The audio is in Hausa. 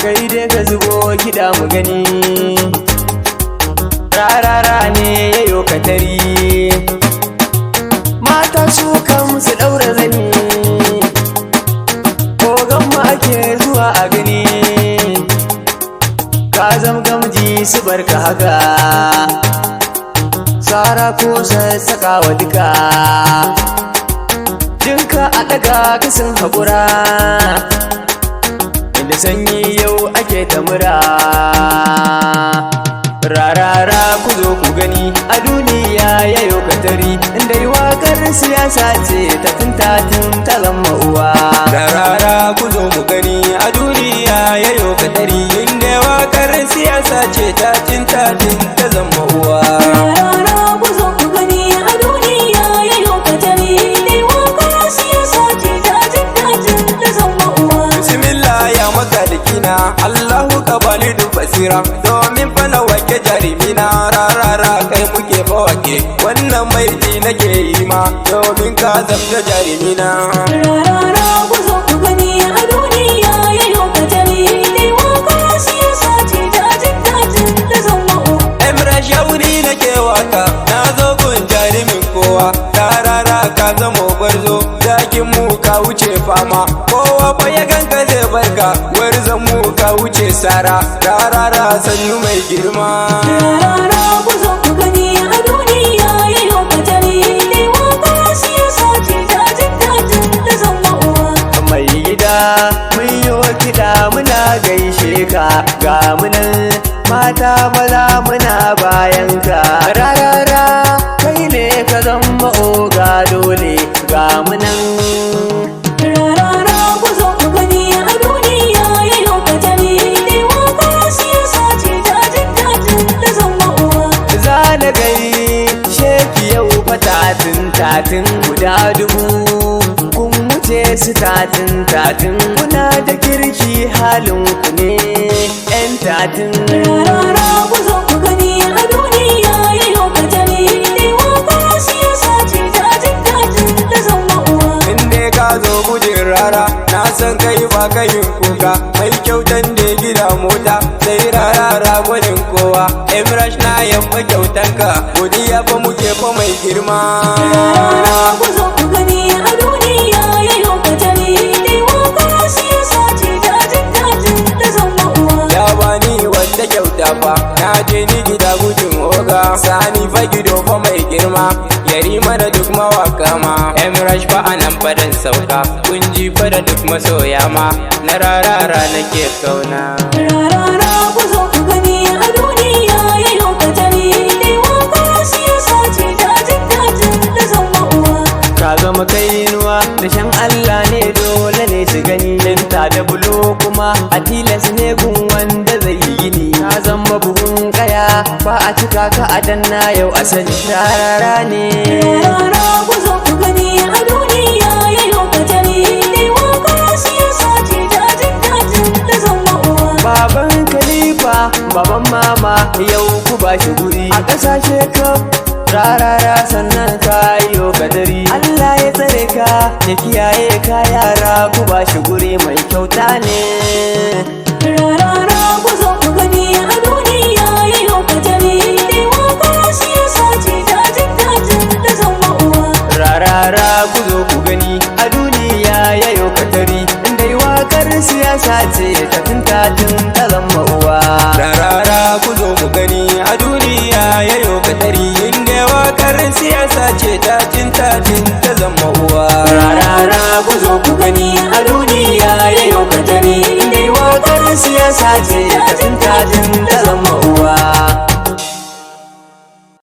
kai dai ka zubo kiɗa mu gani. Rarara ne yayo katari, mata su kan su ɗaura zani, kogan ma ake zuwa a gani. Ka zam gamji su barka haka, tsara ko sassaka wa duka, jinka a ɗaga kasan haƙura, inda sanyi yau ake ta mura. Rarara ku zo ku gani a duniya yayo katari, inda yi waƙar siyasa ce ta tuntatun ta zama uwa. Rarara ku zo mu gani a duniya yayo katari, inda waƙar siyasa ce ta tuntatun ta zama uwa. Rarara ku zo ku gani a duniya yayo katari, inda waƙar siyasa ce ta tuntatun ta zama uwa. Bismillah ya maka da kina, Allahu ka bani duk basira, domin fana wake jarimina. Rarara kai muke fawake, wannan maiti nake yi ma, domin ka zamta jarimina. Rarara ku zo ku gani a duniya yayo katari, inda waƙar siyasa ce ta tuntatun ta zama uwa. Emra shauri nake waka, na zo gun jarimin kowa. Rarara ka zamo gwarzo, zakin mu ka wuce fama, kowa fa ya ganka zai barka, warzan mu ka wuce sara. Rarara sannu mai girma. Rarara ku zo ku gani a duniya yayo katari, inda waƙar siyasa ce ta tuntatun ta zama uwa. Mai gida mun yi kiɗa muna gaishe ka, ga munan mata maza muna bayan ka. Rarara kai ne ka zama oga dole, ga munan. Rarara ku zo ku gani a duniya yayo katari, inda waƙar siyasa ce ta tuntatun ta zama uwa. Za na gari sheki yau fa tatin guda dubu, kun wuce su tatin, kuna da kirki halin ku ne 'yan tatin. Rarara ku zo ku gani a duniya yayo katari, inda waƙar siyasa ce ta tuntatun ta zama uwa. Inda ka zo gujin rara, na san kai ba ka yin kuka, mai kyautan da gida mota, sai rarara gwanin kowa. Emrash na yamma kyautanka, godiya fa muke fa mai girma. Rarara ku zo ku gani a duniya yayo katari, inda waƙar siyasa ce ta tuntatun ta zama uwa. Ya bani wanda kyauta fa, na je ni gida gudun oga, sani fa gido fa mai girma, yari mana duk mawaka ma. Emrash fa anan fadan sauka, kun ji fa da duk masoya ma, na rarara nake kauna. Rarara ku zo ku gani a duniya yayo katari, inda waƙar siyasa ce ta tuntatun ta zama uwa. Ka gama kainuwa da shan Allah ne dole ne su gani, ta da bulo kuma a tilas ne gun wanda zai yi gini. Ka zama buhun kaya ba a cika ka a danna yau asali. Rarara ne. Rarara ku zo ku gani a duniya yayo katari, inda waƙar siyasa ce ta tuntatun ta zama uwa. Baban Khalifa, baban mama yau ku ba shi guri a ƙasashe kaf. Rarara sannan ka yo kadari, Allah ya tsare ka ya kiyaye ka, yara ku ba shi guri mai kyauta ne. Rarara ku zo ku gani a duniya yayo katari, inda waƙar siyasa ce ta tuntatun ta zama uwa. Rarara ku zo ku gani a duniya yayo katari, inda yi waƙar siyasa ce ta tuntatun ta zama uwa. Rarara ku zo mu gani a duniya yayo katari, inda wakar siyasa ce ta tuntatun ta zama uwa. Rarara ku zo ku gani a duniya yayo katari, inda yi waƙar siyasa ce ta tuntatun ta zama